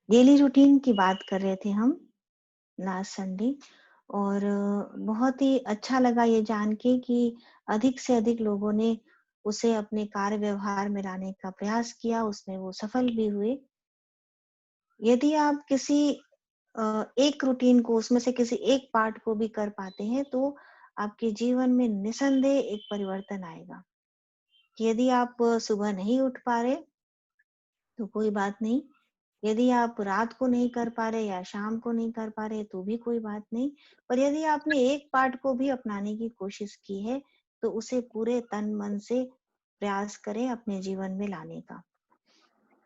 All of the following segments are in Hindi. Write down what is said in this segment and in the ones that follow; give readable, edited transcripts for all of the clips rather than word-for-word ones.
डेली रूटीन की बात कर रहे थे हम लास्ट संडे। और बहुत ही अच्छा लगा ये जान के कि अधिक से अधिक लोगों ने उसे अपने कार्य व्यवहार में लाने का प्रयास किया, उसमें वो सफल भी हुए। यदि आप किसी एक रूटीन को, उसमें से किसी एक पार्ट को भी कर पाते हैं, तो आपके जीवन में निसंदेह एक परिवर्तन आएगा। यदि आप सुबह नहीं उठ पा रहे, तो कोई बात नहीं। यदि आप रात को नहीं कर पा रहे या शाम को नहीं कर पा रहे, तो भी कोई बात नहीं। पर यदि आपने एक पार्ट को भी अपनाने की कोशिश की है, तो उसे पूरे तन मन से प्रयास करें अपने जीवन में लाने का।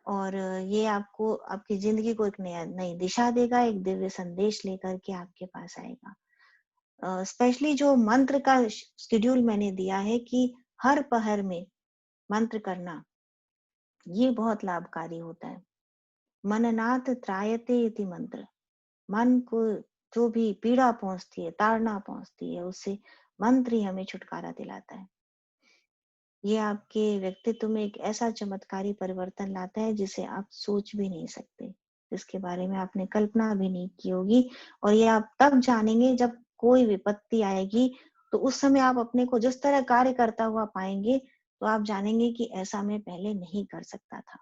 और ये आपको आपकी ज़िंदगी को एक नया नई दिशा देगा, एक दिव्य संदेश लेकर के आपके पास आएगा। स्पेशली जो मंत्र का शेड्यूल मैंने दिया है कि हर पहर में मंत्र करना, ये बहुत लाभकारी होता है। मननाथ त्रायते इति मंत्र। मन को जो भी पीड़ा पहुंचती है, ताड़ना पहुंचती है, उससे मंत्र ही हमें छुटकारा दिलाता है। ये आपके व्यक्तित्व में एक ऐसा चमत्कारी परिवर्तन लाता है जिसे आप सोच भी नहीं सकते, जिसके बारे में आपने कल्पना भी नहीं की होगी। और ये आप तब जानेंगे जब कोई विपत्ति आएगी, तो उस समय आप अपने को जिस तरह कार्य करता हुआ पाएंगे, तो आप जानेंगे कि ऐसा मैं पहले नहीं कर सकता था।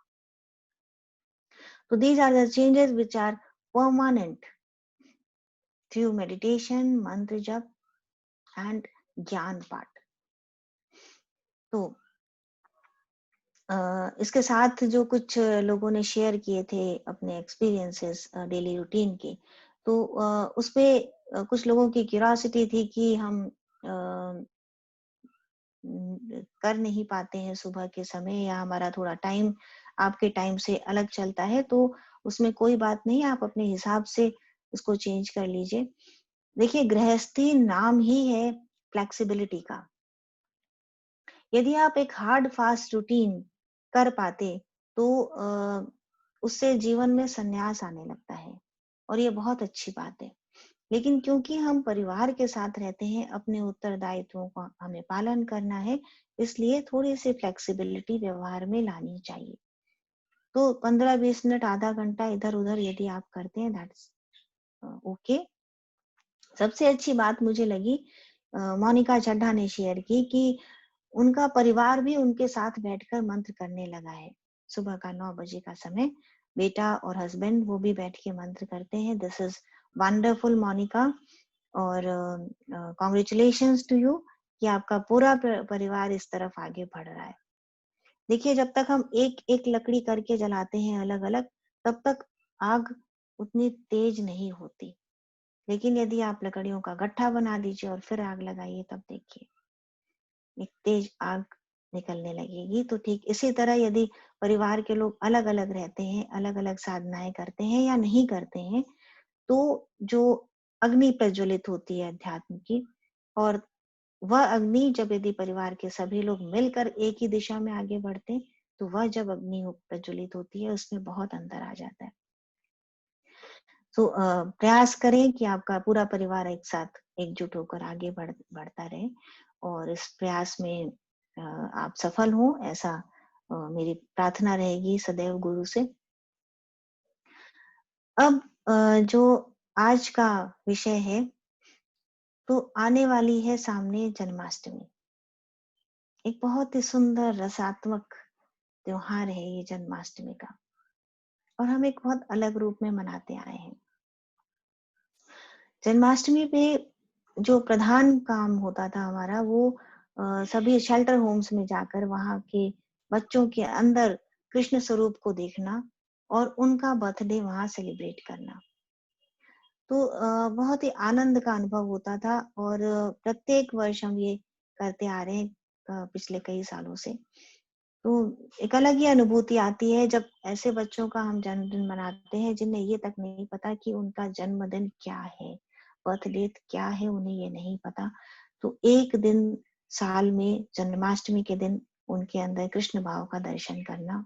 तो these are the changes which are permanent through meditation, मंत्र जप एंड ज्ञान पाठ। तो इसके साथ जो कुछ लोगों ने शेयर किए थे अपने एक्सपीरियंसेस डेली रूटीन के, तो उसपे कुछ लोगों की क्यूरियोसिटी थी कि हम कर नहीं पाते हैं सुबह के समय, या हमारा थोड़ा टाइम आपके टाइम से अलग चलता है, तो उसमें कोई बात नहीं, आप अपने हिसाब से उसको चेंज कर लीजिए। देखिए, गृहस्थी नाम ही है फ्लेक्सिबिलिटी का। यदि आप एक हार्ड फास्ट रूटीन कर पाते, तो उससे जीवन में संन्यास आने लगता है, और ये बहुत अच्छी बात है। लेकिन क्योंकि हम परिवार के साथ रहते हैं, अपने उत्तरदायित्वों का हमें पालन करना है, इसलिए थोड़ी सी फ्लेक्सिबिलिटी व्यवहार में लानी चाहिए। तो 15-20 मिनट, आधा घंटा इधर उधर यदि आप करते हैं, दैट्स ओके। सबसे अच्छी बात मुझे लगी, मोनिका चड्ढा ने शेयर की कि उनका परिवार भी उनके साथ बैठकर मंत्र करने लगा है। सुबह का 9 बजे का समय, बेटा और हस्बैंड वो भी बैठ के मंत्र करते हैं। दिस इज वंडरफुल मोनिका, और कॉन्ग्रेचुलेशंस टू यू कि आपका पूरा परिवार इस तरफ आगे बढ़ रहा है। देखिए, जब तक हम एक एक लकड़ी करके जलाते हैं अलग अलग, तब तक आग उतनी तेज नहीं होती। लेकिन यदि आप लकड़ियों का गट्ठा बना दीजिए और फिर आग लगाइए, तब देखिए एक तेज आग निकलने लगेगी। तो ठीक इसी तरह यदि परिवार के लोग अलग अलग रहते हैं, अलग अलग साधनाएं करते हैं या नहीं करते हैं, तो जो अग्नि प्रज्वलित होती है अध्यात्म की, और वह अग्नि जब यदि परिवार के सभी लोग मिलकर एक ही दिशा में आगे बढ़ते, तो वह जब अग्नि प्रज्वलित होती है, उसमें बहुत अंतर आ जाता है। तो प्रयास करें कि आपका पूरा परिवार एक साथ एकजुट होकर आगे बढ़ता रहे, और इस प्रयास में आप सफल हों, ऐसा मेरी प्रार्थना रहेगी सदैव गुरु से। अब जो आज का विषय है, तो आने वाली है सामने जन्माष्टमी। एक बहुत ही सुंदर रसात्मक त्योहार है ये जन्माष्टमी का, और हम एक बहुत अलग रूप में मनाते आए हैं। जन्माष्टमी पे जो प्रधान काम होता था हमारा, वो सभी शेल्टर होम्स में जाकर वहां के बच्चों के अंदर कृष्ण स्वरूप को देखना और उनका बर्थडे वहां सेलिब्रेट करना। तो बहुत ही आनंद का अनुभव होता था, और प्रत्येक वर्ष हम ये करते आ रहे हैं पिछले कई सालों से। तो एक अलग ही अनुभूति आती है जब ऐसे बच्चों का हम जन्मदिन मनाते हैं जिन्हें ये तक नहीं पता कि उनका जन्मदिन क्या है, बर्थ डेट क्या है, उन्हें ये नहीं पता। तो एक दिन साल में जन्माष्टमी के दिन उनके अंदर कृष्ण भाव का दर्शन करना,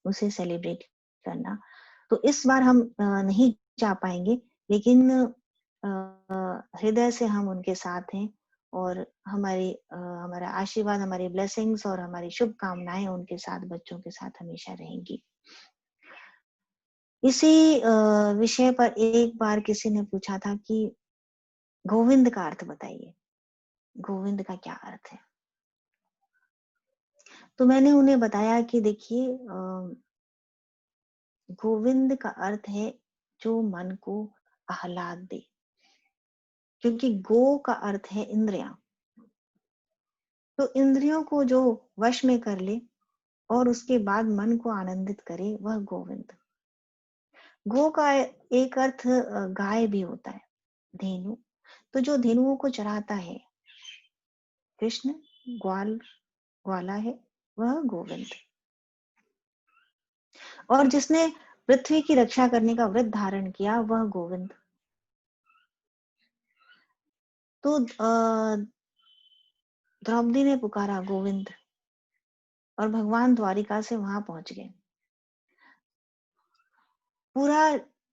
उसे सेलिब्रेट करना। तो इस बार हम नहीं जा पाएंगे, लेकिन हृदय से हम उनके साथ हैं, और हमारा आशीर्वाद, हमारी ब्लेसिंग्स और हमारी शुभकामनाएं उनके साथ, बच्चों के साथ हमेशा रहेंगी। इसी विषय पर एक बार किसी ने पूछा था कि गोविंद का अर्थ बताइए, गोविंद का क्या अर्थ है? तो मैंने उन्हें बताया कि देखिए गोविंद का अर्थ है जो मन को आह्लाद दे, क्योंकि गो का अर्थ है इंद्रियां। तो इंद्रियों को जो वश में कर ले और उसके बाद मन को आनंदित करे, वह गोविंद। गो का एक अर्थ गाय भी होता है, धेनु। तो जो धेनुओं को चराता है, कृष्ण ग्वाल ग्वाला है, वह गोविंद। और जिसने पृथ्वी की रक्षा करने का व्रत धारण किया, वह गोविंद। तो द्रौपदी ने पुकारा गोविंद, और भगवान द्वारिका से वहां पहुंच गए। पूरा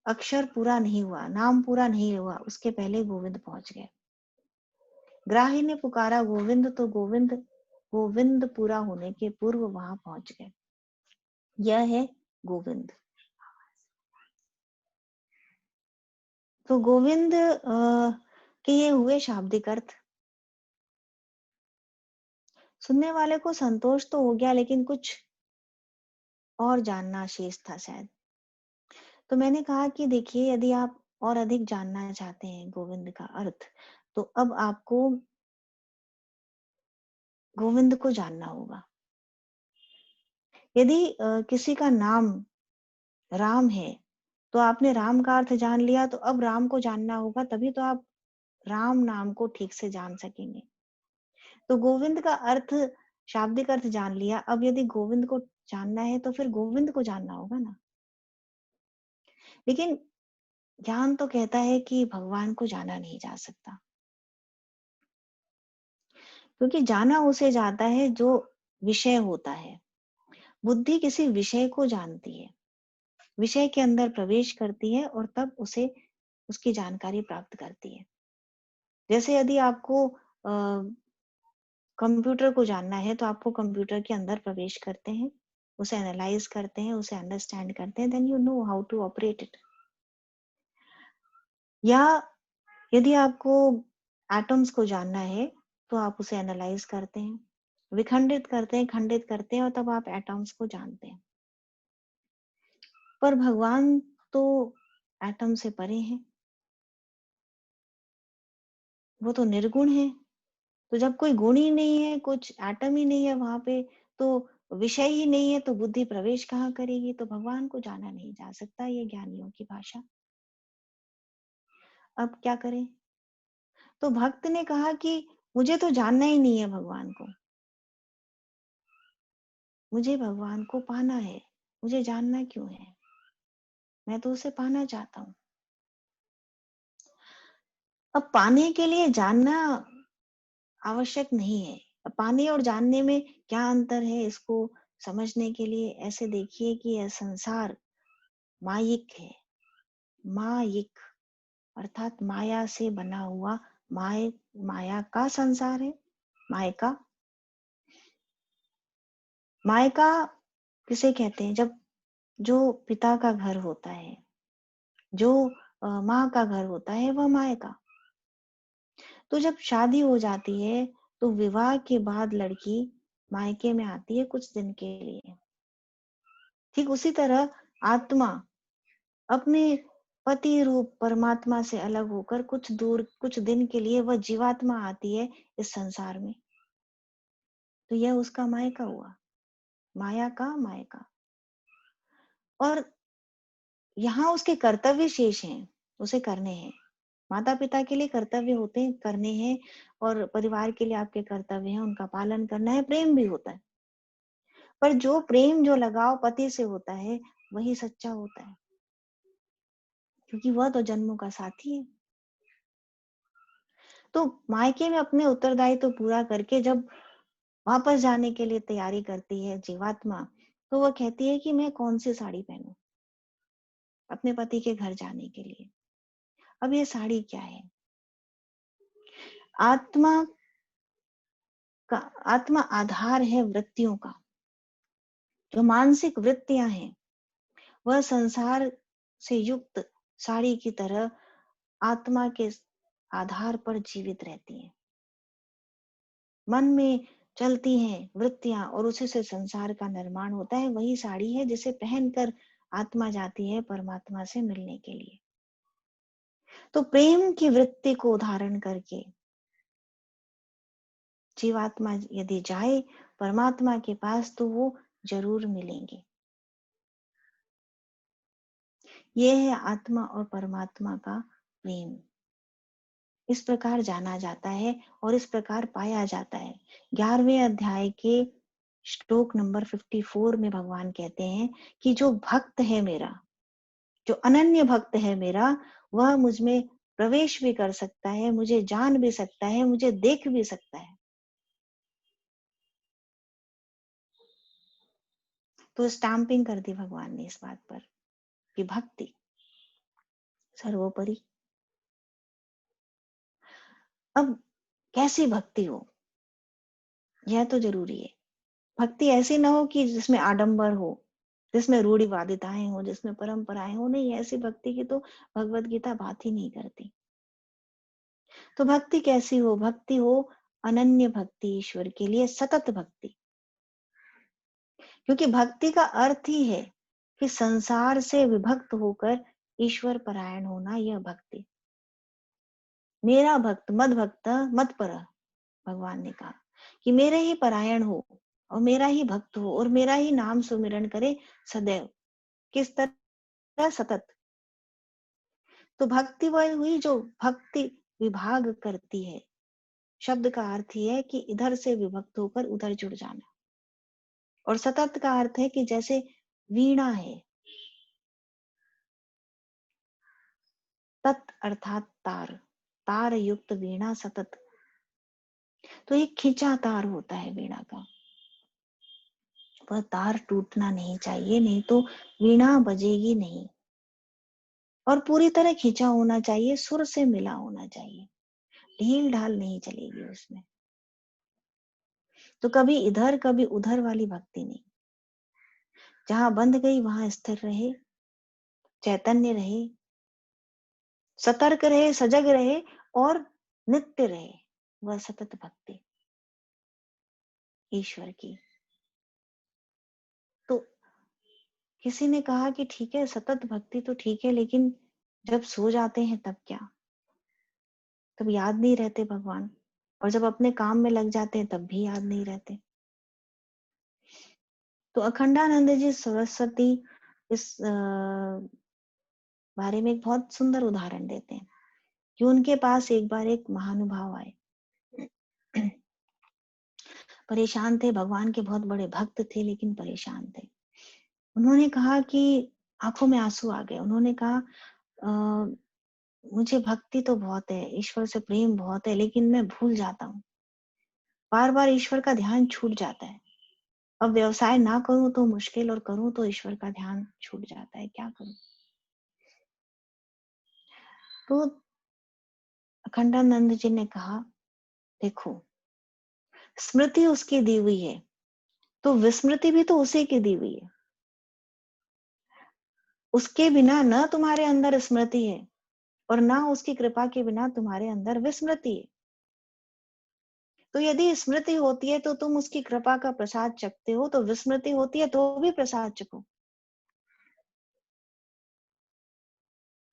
अक्षर पूरा नहीं हुआ, नाम पूरा नहीं हुआ, उसके पहले गोविंद पहुंच गए। ग्राही ने पुकारा गोविंद, तो गोविंद गोविंद पूरा होने के पूर्व वहां पहुंच गए। यह है गोविंद। तो गोविंद के ये हुए शाब्दिक अर्थ। सुनने वाले को संतोष तो हो गया, लेकिन कुछ और जानना शेष था शायद। तो मैंने कहा कि देखिए, यदि आप और अधिक जानना चाहते हैं गोविंद का अर्थ, तो अब आपको गोविंद को जानना होगा। यदि किसी का नाम राम है, तो आपने राम का अर्थ जान लिया, तो अब राम को जानना होगा, तभी तो आप राम नाम को ठीक से जान सकेंगे। तो गोविंद का अर्थ, शाब्दिक अर्थ जान लिया, अब यदि गोविंद को जानना है तो फिर गोविंद को जानना होगा ना। लेकिन ज्ञान तो कहता है कि भगवान को जाना नहीं जा सकता, क्योंकि जाना उसे जाता है जो विषय होता है। बुद्धि किसी विषय को जानती है, विषय के अंदर प्रवेश करती है और तब उसे उसकी जानकारी प्राप्त करती है। जैसे यदि आपको कंप्यूटर को जानना है, तो आपको कंप्यूटर के अंदर प्रवेश करते हैं, उसे एनालाइज करते हैं, उसे अंडरस्टैंड करते हैं, then you know how to operate it. या यदि आपको एटम्स को जानना है, तो आप उसे एनालाइज करते हैं, विखंडित करते हैं, खंडित करते हैं, और तब आप एटम्स को जानते हैं। पर भगवान तो एटम से परे हैं, वो तो निर्गुण है। तो जब कोई गुण ही नहीं है, कुछ एटम ही नहीं है वहां पे, तो विषय ही नहीं है, तो बुद्धि प्रवेश कहाँ करेगी? तो भगवान को जाना नहीं जा सकता, ये ज्ञानियों की भाषा। अब क्या करें? तो भक्त ने कहा कि मुझे तो जानना ही नहीं है भगवान को, मुझे भगवान को पाना है। मुझे जानना क्यों है? मैं तो उसे पाना चाहता हूँ। अब पाने के लिए जानना आवश्यक नहीं है। अब पाने और जानने में क्या अंतर है, इसको समझने के लिए ऐसे देखिए कि यह संसार मायिक है। मायिक अर्थात माया से बना हुआ, माया का संसार है। मायका, मायका किसे कहते हैं? जब जो पिता का घर होता है, जो माँ का घर होता है, वह मायका। तो जब शादी हो जाती है, तो विवाह के बाद लड़की मायके में आती है कुछ दिन के लिए। ठीक उसी तरह आत्मा अपने पति रूप परमात्मा से अलग होकर कुछ दूर, कुछ दिन के लिए वह जीवात्मा आती है इस संसार में। तो यह उसका मायका हुआ, माया का मायका। और यहाँ उसके कर्तव्य शेष हैं, उसे करने हैं। माता पिता के लिए कर्तव्य होते हैं, करने हैं, और परिवार के लिए आपके कर्तव्य हैं, उनका पालन करना है। प्रेम भी होता है, पर जो प्रेम, जो लगाव पति से होता है, वही सच्चा होता है, क्योंकि वह तो जन्मों का साथी है। तो मायके में अपने उत्तरदायित्व तो पूरा करके जब वापस जाने के लिए तैयारी करती है जीवात्मा, तो वह कहती है कि मैं कौन सी साड़ी पहनूं अपने पति के घर जाने के लिए। अब ये साड़ी क्या है? आत्मा का, आत्मा आधार है वृत्तियों का। जो मानसिक वृत्तियां हैं, वह संसार से युक्त साड़ी की तरह आत्मा के आधार पर जीवित रहती हैं। मन में चलती हैं वृत्तियां और उसी से संसार का निर्माण होता है। वही साड़ी है जिसे पहनकर आत्मा जाती है परमात्मा से मिलने के लिए। तो प्रेम की वृत्ति को धारण करके जीवात्मा यदि जाए परमात्मा के पास तो वो जरूर मिलेंगे। ये है आत्मा और परमात्मा का प्रेम। इस प्रकार जाना जाता है और इस प्रकार पाया जाता है। 11वें अध्याय के श्लोक नंबर 54 में भगवान कहते हैं कि जो भक्त है मेरा, जो अनन्य भक्त है मेरा, वह मुझ में प्रवेश भी कर सकता है, मुझे जान भी सकता है, मुझे देख भी सकता है। तो स्टैंपिंग कर दी भगवान ने इस बात पर कि भक्ति सर्वोपरि। अब कैसी भक्ति हो यह तो जरूरी है। भक्ति ऐसी ना हो कि जिसमें आडंबर हो, जिसमें रूढ़िवादिताएं हो, जिसमें परंपराएं हो। नहीं, ऐसी भक्ति की तो भगवत गीता बात ही नहीं करती। तो भक्ति कैसी हो? भक्ति हो अनन्य भक्ति, ईश्वर के लिए सतत भक्ति। क्योंकि भक्ति का अर्थ ही है कि संसार से विभक्त होकर ईश्वर परायण होना, यह भक्ति। मेरा भक्त मद भक्त मत पर, भगवान ने कहा कि मेरे ही परायण हो और मेरा ही भक्त हो और मेरा ही नाम सुमिरन करे सदैव। किस तरह? सतत। तो भक्ति वह हुई जो भक्ति विभाग करती है। शब्द का अर्थ ही है कि इधर से विभक्त होकर उधर जुड़ जाना। और सतत का अर्थ है कि जैसे वीणा है, तत् अर्थात तार, तार युक्त वीणा सतत। तो एक खिंचा तार होता है वीणा का, वह तार टूटना नहीं चाहिए, नहीं तो वीणा बजेगी नहीं। और पूरी तरह खिंचा होना चाहिए, सुर से मिला होना चाहिए, ढील ढाल नहीं चलेगी उसमें। तो कभी इधर कभी उधर वाली भक्ति नहीं। जहां बंध गई वहां स्थिर रहे, चैतन्य रहे, सतर्क रहे, सजग रहे और नित्य रहे। वह सतत भक्ति ईश्वर की। तो किसी ने कहा कि ठीक है सतत भक्ति तो ठीक है, लेकिन जब सो जाते हैं तब क्या? तब याद नहीं रहते भगवान। और जब अपने काम में लग जाते हैं तब भी याद नहीं रहते। तो अखंडानंद जी सरस्वती इस बारे में एक बहुत सुंदर उदाहरण देते हैं कि उनके पास एक बार एक महानुभाव आए। परेशान थे, भगवान के बहुत बड़े भक्त थे लेकिन परेशान थे। उन्होंने कहा कि आंखों में आंसू आ गए। उन्होंने कहा मुझे भक्ति तो बहुत है, ईश्वर से प्रेम बहुत है, लेकिन मैं भूल जाता हूँ। बार बार ईश्वर का ध्यान छूट जाता है। अब व्यवसाय ना करूं तो मुश्किल, और करूं तो ईश्वर का ध्यान छूट जाता है, क्या करूं? तो अखंडानंद जी ने कहा देखो, स्मृति उसकी दी हुई है तो विस्मृति भी तो उसी की दी हुई है। उसके बिना न तुम्हारे अंदर स्मृति है और ना उसकी कृपा के बिना तुम्हारे अंदर विस्मृति है। तो यदि स्मृति होती है तो तुम उसकी कृपा का प्रसाद चखते हो, तो विस्मृति होती है तो भी प्रसाद चखो।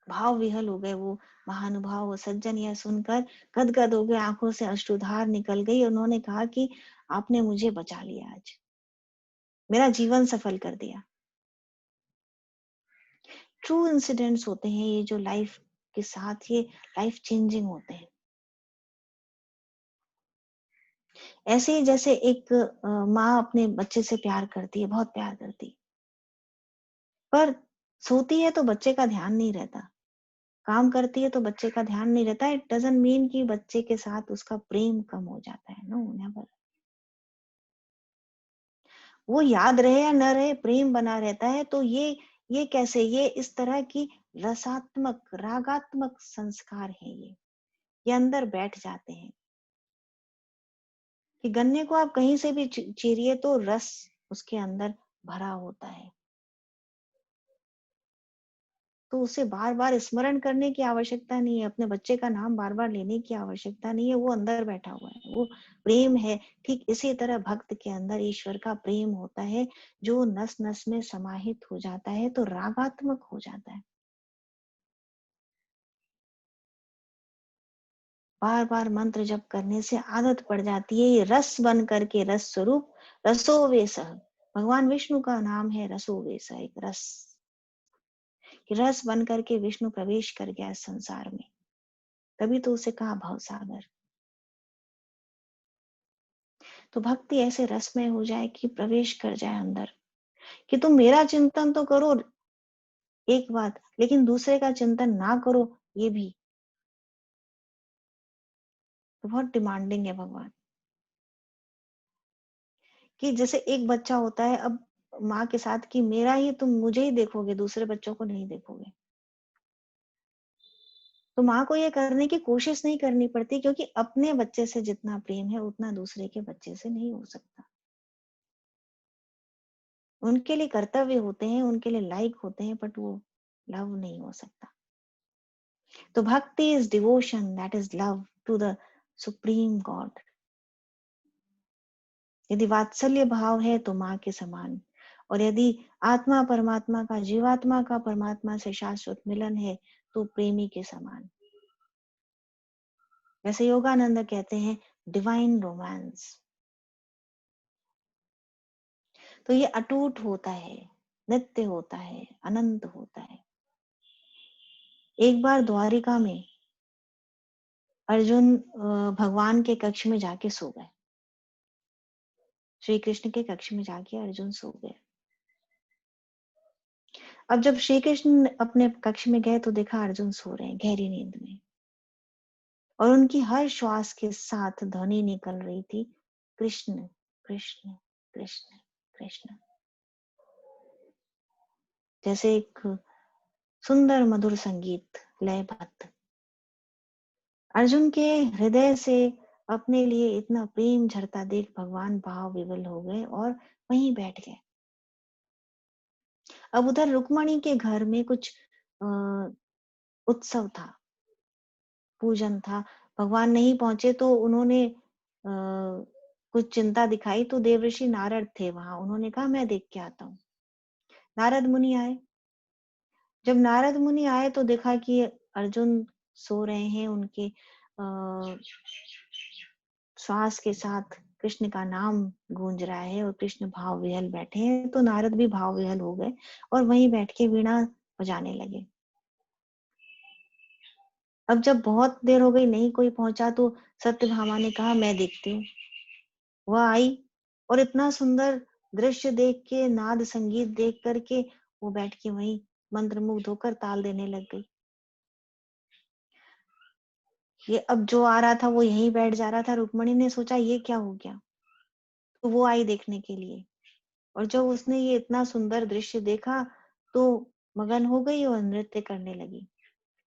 भाव विहल हो गए वो महानुभाव, वो सज्जन। यह सुनकर गदगद हो गए, आंखों से अश्रुधार निकल गई। उन्होंने कहा कि आपने मुझे बचा लिया, आज मेरा जीवन सफल कर दिया। ट्रू इंसिडेंट्स होते हैं ये, जो लाइफ के साथ ये लाइफ चेंजिंग होते हैं। ऐसे ही जैसे एक माँ अपने बच्चे से प्यार करती है, बहुत प्यार करती है, पर सोती है तो बच्चे का ध्यान नहीं रहता, काम करती है तो बच्चे का ध्यान नहीं रहता। इट डजंट मीन कि बच्चे के साथ उसका प्रेम कम हो जाता है। No, never. वो याद रहे या न रहे, प्रेम बना रहता है। तो ये कैसे? ये इस तरह की रसात्मक रागात्मक संस्कार है ये अंदर बैठ जाते हैं कि गन्ने को आप कहीं से भी चीरिए तो रस उसके अंदर भरा होता है। तो उसे बार बार स्मरण करने की आवश्यकता नहीं है, अपने बच्चे का नाम बार बार लेने की आवश्यकता नहीं है, वो अंदर बैठा हुआ है, वो प्रेम है। ठीक इसी तरह भक्त के अंदर ईश्वर का प्रेम होता है, जो नस नस में समाहित हो जाता है तो रागात्मक हो जाता है। बार बार मंत्र जप करने से आदत पड़ जाती है, ये रस बन करके, रस स्वरूप, रसो वेसह, भगवान विष्णु का नाम है रसो वेसह, एक रस, कि रस बन करके विष्णु प्रवेश कर गया इस संसार में, तभी तो उसे कहा भव सागर। तो भक्ति ऐसे रसमय हो जाए कि प्रवेश कर जाए अंदर, कि तुम मेरा चिंतन तो करो एक बात, लेकिन दूसरे का चिंतन ना करो, ये भी। तो बहुत डिमांडिंग है भगवान, कि जैसे एक बच्चा होता है अब माँ के साथ, कि मेरा ही, तुम मुझे ही देखोगे, दूसरे बच्चों को नहीं देखोगे। तो माँ को ये करने की कोशिश नहीं करनी पड़ती, क्योंकि अपने बच्चे से जितना प्रेम है उतना दूसरे के बच्चे से नहीं हो सकता। उनके लिए कर्तव्य होते हैं, उनके लिए लायक होते हैं, बट वो लव नहीं हो सकता। तो bhakti is devotion, that is love to the supreme God. यदि वात्सल्य भाव है तो माँ के समान, और यदि आत्मा परमात्मा का, जीवात्मा का परमात्मा से शाश्वत मिलन है तो प्रेमी के समान। वैसे योगानंद कहते हैं डिवाइन रोमांस। तो ये अटूट होता है, नित्य होता है, अनंत होता है। एक बार द्वारिका में अर्जुन भगवान के कक्ष में जाके सो गए, श्री कृष्ण के कक्ष में जाके अर्जुन सो गए। अब जब श्री कृष्ण अपने कक्ष में गए तो देखा अर्जुन सो रहे हैं गहरी नींद में, और उनकी हर श्वास के साथ ध्वनि निकल रही थी, कृष्ण कृष्ण कृष्ण कृष्ण। जैसे एक सुंदर मधुर संगीत लयबद्ध। अर्जुन के हृदय से अपने लिए इतना प्रेम झरता देख भगवान भाव विवल हो गए और वहीं बैठ गए। अब उधर रुक्मणी के घर में कुछ उत्सव था, पूजन था। भगवान नहीं पहुंचे तो उन्होंने कुछ चिंता दिखाई, तो देवर्षि नारद थे वहां, उन्होंने कहा मैं देख के आता हूँ। नारद मुनि आए। जब नारद मुनि आए तो देखा कि अर्जुन सो रहे हैं, उनके श्वास के साथ कृष्ण का नाम गूंज रहा है और कृष्ण भाव विहल बैठे हैं, तो नारद भी भाव विहल हो गए और वहीं बैठ के वीणा बजाने लगे। अब जब बहुत देर हो गई नहीं कोई पहुंचा तो सत्यभामा ने कहा मैं देखती हूँ। वह आई और इतना सुंदर दृश्य देख के, नाद संगीत देख करके वो बैठ के वहीं मंत्रमुग्ध होकर ताल देने लग गई। ये अब जो आ रहा था वो यहीं बैठ जा रहा था। रुक्मणी ने सोचा ये क्या हो गया, तो वो आई देखने के लिए, और जब उसने ये इतना सुंदर दृश्य देखा तो मगन हो गई और नृत्य करने लगी।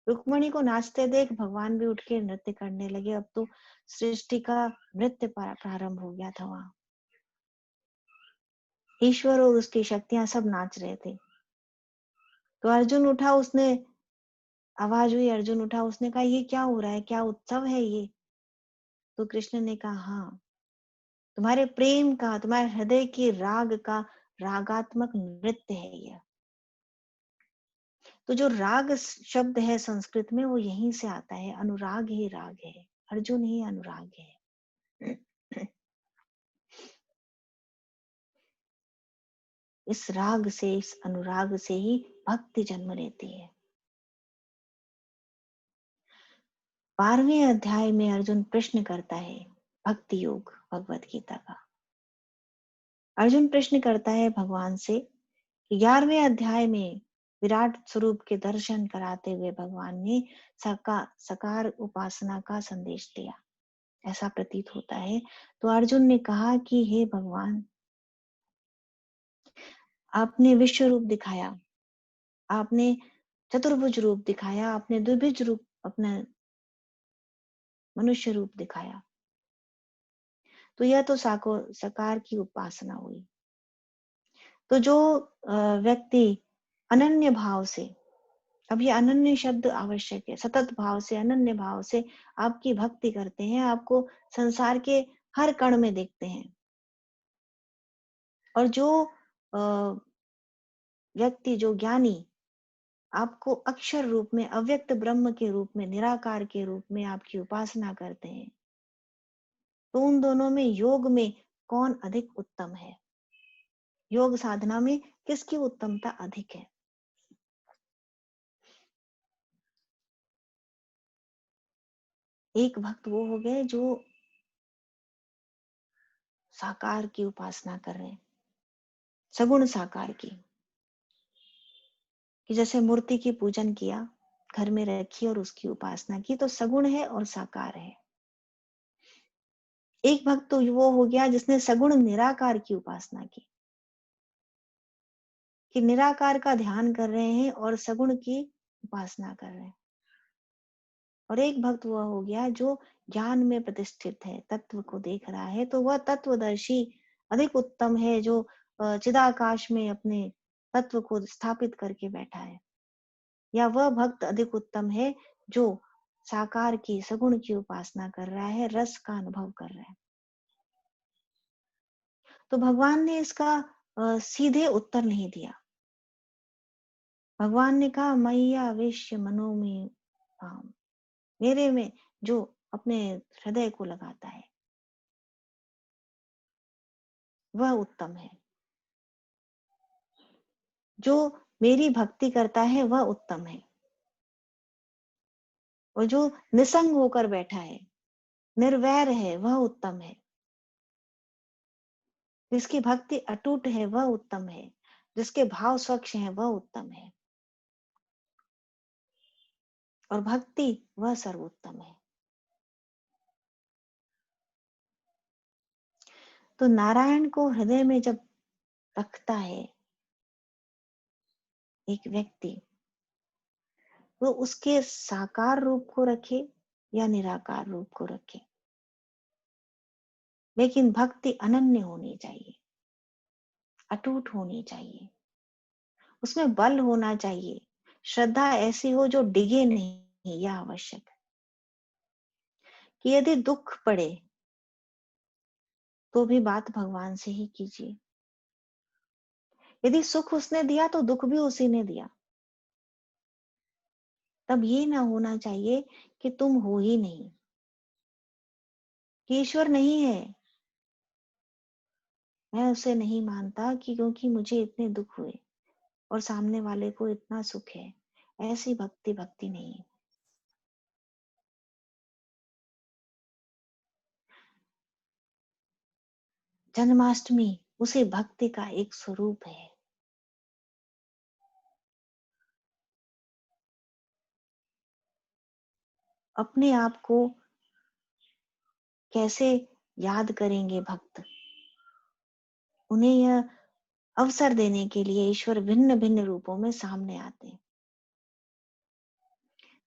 रुक्मणी को नाचते देख भगवान भी उठ के नृत्य करने लगे। अब तो सृष्टि का नृत्य प्रारंभ हो गया था वहां। ईश्वर और उसकी शक्तियां सब नाच रहे थे। तो अर्जुन उठा, उसने आवाज हुई, अर्जुन उठा, उसने कहा ये क्या हो रहा है, क्या उत्सव है ये। तो कृष्ण ने कहा हाँ, तुम्हारे प्रेम का, तुम्हारे हृदय के राग का रागात्मक नृत्य है यह। तो जो राग शब्द है संस्कृत में वो यहीं से आता है, अनुराग ही राग है, अर्जुन ही अनुराग है। इस राग से, इस अनुराग से ही भक्ति जन्म लेती है। 12वें अध्याय में अर्जुन प्रश्न करता है, भक्ति योग भगवत गीता का। अर्जुन प्रश्न करता है भगवान से कि 11वें अध्याय में विराट स्वरूप के दर्शन कराते हुए भगवान ने सकार उपासना का संदेश दिया, ऐसा प्रतीत होता है। तो अर्जुन ने कहा कि हे भगवान, आपने विश्व रूप दिखाया, आपने चतुर्भुज रूप दिखाया, आपने द्विभुज रूप, अपना मनुष्य रूप दिखाया, तो यह तो साकार की उपासना हुई। तो जो व्यक्ति अनन्य भाव से अब ये अनन्य शब्द आवश्यक है। सतत भाव से, अनन्य भाव से आपकी भक्ति करते हैं, आपको संसार के हर कण में देखते हैं। और जो व्यक्ति, जो ज्ञानी आपको अक्षर रूप में, अव्यक्त ब्रह्म के रूप में, निराकार के रूप में आपकी उपासना करते हैं, तो उन दोनों में, योग में कौन अधिक उत्तम है? योग साधना में किसकी उत्तमता अधिक है? एक भक्त वो हो गए जो साकार की उपासना कर रहे हैं, सगुण साकार की, कि जैसे मूर्ति की पूजन किया, घर में रखी और उसकी उपासना की, तो सगुण है और साकार है। एक भक्त तो वो हो गया जिसने सगुण निराकार की उपासना की, कि निराकार का ध्यान कर रहे हैं और सगुण की उपासना कर रहे हैं। और एक भक्त वह हो गया जो ज्ञान में प्रतिष्ठित है, तत्व को देख रहा है, तो वह तत्वदर्शी अधिक उत्तम है, जो चिदाकाश में अपने तत्व को स्थापित करके बैठा है। या वह भक्त अधिक उत्तम है जो साकार की, सगुण की उपासना कर रहा है, रस का अनुभव कर रहा है। तो भगवान ने इसका सीधे उत्तर नहीं दिया। भगवान ने कहा, मैया वेश्य मनो में, मेरे में जो अपने हृदय को लगाता है वह उत्तम है, जो मेरी भक्ति करता है वह उत्तम है, और जो निसंग होकर बैठा है, निर्वैर है, वह उत्तम है। जिसकी भक्ति अटूट है वह उत्तम है, जिसके भाव स्वच्छ हैं वह उत्तम है, और भक्ति वह सर्वोत्तम है। तो नारायण को हृदय में जब रखता है एक व्यक्ति, वो उसके साकार रूप को रखे या निराकार रूप को रखे, लेकिन भक्ति अनन्य होनी चाहिए, अटूट होनी चाहिए, उसमें बल होना चाहिए, श्रद्धा ऐसी हो जो डिगे नहीं। यह आवश्यक है कि यदि दुख पड़े तो भी बात भगवान से ही कीजिए। यदि सुख उसने दिया तो दुख भी उसी ने दिया। तब ये ना होना चाहिए कि तुम हो ही नहीं, कि ईश्वर नहीं है, मैं उसे नहीं मानता कि क्योंकि मुझे इतने दुख हुए और सामने वाले को इतना सुख है। ऐसी भक्ति भक्ति नहीं है। जन्माष्टमी उसे भक्ति का एक स्वरूप है। अपने आप को कैसे याद करेंगे भक्त? उन्हें यह अवसर देने के लिए ईश्वर भिन्न भिन्न रूपों में सामने आते हैं।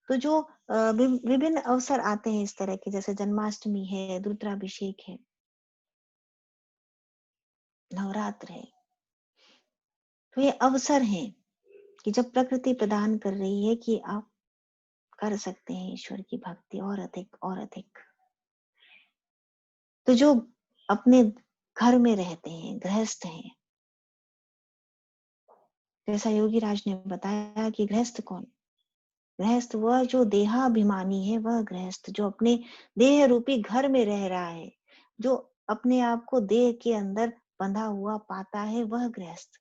तो जो विभिन्न अवसर आते हैं इस तरह के, जैसे जन्माष्टमी है, रुद्राभिषेक है, नवरात्र है, तो ये अवसर हैं कि जब प्रकृति प्रदान कर रही है कि आप कर सकते हैं ईश्वर की भक्ति और अधिक और अधिक। तो जो अपने घर में रहते हैं, गृहस्थ हैं, जैसा योगी राज ने बताया कि गृहस्थ कौन? गृहस्थ वह जो देहाभिमानी है, वह गृहस्थ जो अपने देह रूपी घर में रह रहा है, जो अपने आप को देह के अंदर बंधा हुआ पाता है, वह गृहस्थ।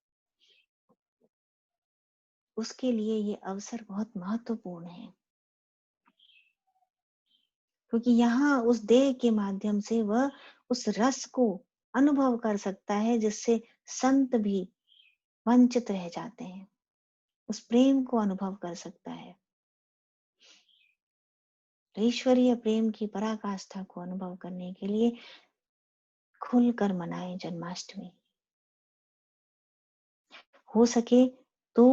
उसके लिए ये अवसर बहुत महत्वपूर्ण है, क्योंकि यहाँ उस देह के माध्यम से वह उस रस को अनुभव कर सकता है जिससे संत भी वंचित रह जाते हैं। उस प्रेम को अनुभव कर सकता है। तो ईश्वरीय प्रेम की पराकाष्ठा को अनुभव करने के लिए खुलकर मनाएं जन्माष्टमी। हो सके तो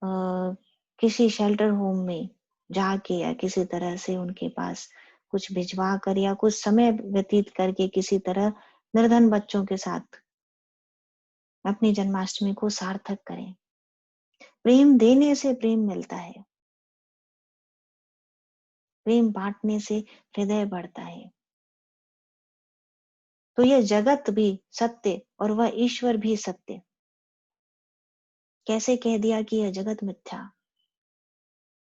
किसी शेल्टर होम में जाके या किसी तरह से उनके पास कुछ भिजवा कर या कुछ समय व्यतीत करके किसी तरह निर्धन बच्चों के साथ अपनी जन्माष्टमी को सार्थक करें। प्रेम देने से प्रेम मिलता है। प्रेम बांटने से हृदय बढ़ता है। तो यह जगत भी सत्य और वह ईश्वर भी सत्य। कैसे कह दिया कि यह जगत मिथ्या?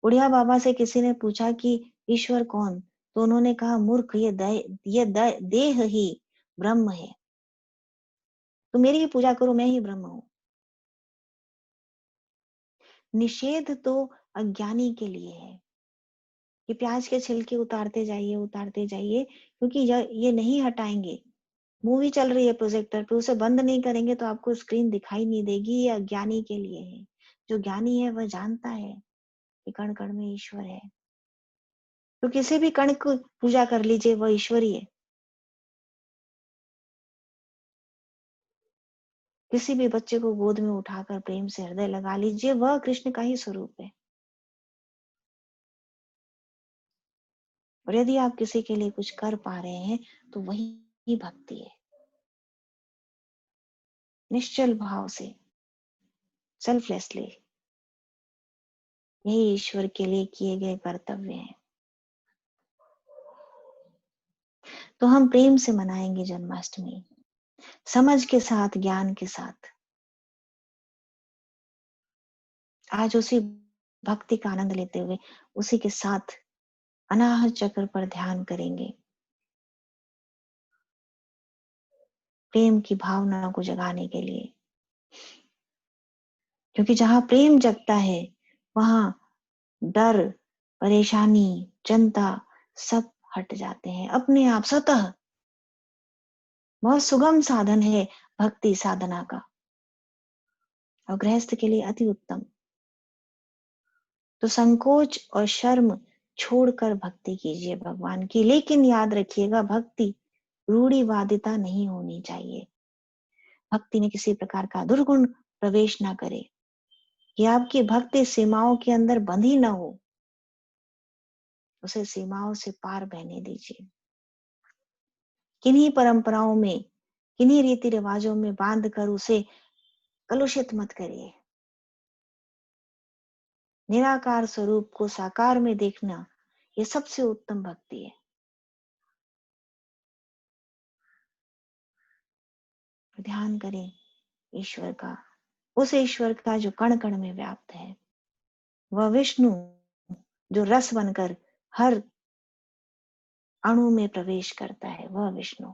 बुढ़िया बाबा से किसी ने पूछा कि ईश्वर कौन? तो उन्होंने कहा, मूर्ख, ये देह ही ब्रह्म है। तो मेरी ही पूजा करो, मैं ही ब्रह्म हूँ। निषेध तो अज्ञानी के लिए है कि प्याज के छिलके उतारते जाइए, क्योंकि ये नहीं हटाएंगे। मूवी चल रही है प्रोजेक्टर पे, उसे बंद नहीं करेंगे तो आपको स्क्रीन दिखाई नहीं देगी। ये अज्ञानी के लिए है। जो ज्ञानी है वह जानता है कि कण कण में ईश्वर है। तो किसी भी कण की पूजा कर लीजिए, वह ईश्वरी है। किसी भी बच्चे को गोद में उठाकर प्रेम से हृदय लगा लीजिए, वह कृष्ण का ही स्वरूप है। और यदि आप किसी के लिए कुछ कर पा रहे हैं तो वही भक्ति है। निश्चल भाव से, सेल्फलेसली, यही ईश्वर के लिए किए गए कर्तव्य हैं। तो हम प्रेम से मनाएंगे जन्माष्टमी, समझ के साथ, ज्ञान के साथ। आज उसी भक्ति का आनंद लेते हुए उसी के साथ अनाहत चक्र पर ध्यान करेंगे, प्रेम की भावना को जगाने के लिए। क्योंकि जहां प्रेम जगता है वहां डर, परेशानी, चिंता सब हट जाते हैं अपने आप स्वतः। बहुत सुगम साधन है भक्ति साधना का, और गृहस्थ के लिए अति उत्तम। तो संकोच और शर्म छोड़कर भक्ति कीजिए भगवान की। लेकिन याद रखिएगा, भक्ति रूढ़िवादिता नहीं होनी चाहिए। भक्ति में किसी प्रकार का दुर्गुण प्रवेश ना करे, कि आपकी भक्ति सीमाओं के अंदर बंधी ना हो। उसे सीमाओं से पार बहने दीजिए। किन्हीं परंपराओं में, किन्हीं रीति रिवाजों में बांध कर उसे कलुषित मत करिए। निराकार स्वरूप को साकार में देखना, ये सबसे उत्तम भक्ति है। ध्यान करें ईश्वर का, उस ईश्वर का जो कण कण में व्याप्त है। वह विष्णु जो रस बनकर हर अणु में प्रवेश करता है, वह विष्णु।